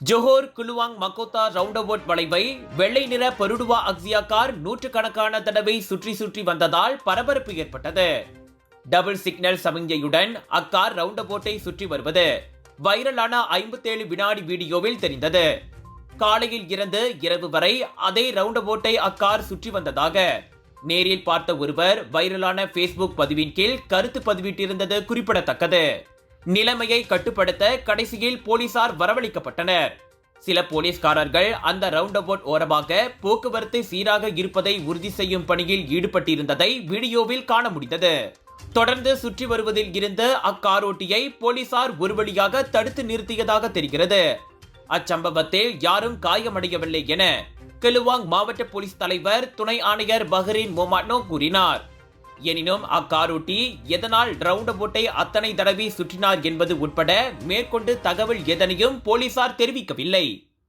Johor Kluang Makota ரவுண்டபவுட் வளைவை வெள்ளை நிற பருடுவா அக்ஸியா கார் நூற்றுக்கணக்கான தடவை சுற்றி வந்ததால் பரபரப்பு ஏற்பட்டது. டபுள் சிக்னல் சமிஞ்சையுடன் அக்கார் ரவுண்டபவுட்டை சுற்றி வருவது வைரலான 57 வினாடி வீடியோவில் தெரிந்தது. காலையில் இருந்து இரவு வரை அதே ரவுண்டபவுட்டை அக்கார் சுற்றி வந்ததாக நேரில் பார்த்த ஒருவர் வைரலான பேஸ்புக் பதிவின் கீழ் கருத்து பதிவிட்டிருந்தது குறிப்பிடத்தக்கது. நிலைமையை கட்டுப்படுத்த கடைசியில் போலீசார் வரவழைக்கப்பட்டனர். சில போலீஸ்காரர்கள் அந்த ரவுண்டபவுட் ஓரமாக போக்குவரத்து சீராக இருப்பதை உறுதி செய்யும் பணியில் ஈடுபட்டிருந்ததை வீடியோவில் காண முடிந்தது. தொடர்ந்து சுற்றி வருவதில் இருந்த அக்காரோட்டியை போலீசார் ஒரு வழியாக தடுத்து நிறுத்தியதாக தெரிகிறது. அச்சம்பவத்தில் யாரும் காயமடையவில்லை என கெலுவாங் மாவட்ட போலீஸ் தலைவர் துணை ஆணையர் பஹ்ரீன் மொமாட்னோ கூறினார். எனினும் அக்காரோட்டி எதனால் ரவுண்டபவுட்டை அத்தனை தடவை சுற்றினார் என்பது உட்பட மேற்கொண்டு தகவல் எதனையும் போலீசார் தெரிவிக்கவில்லை.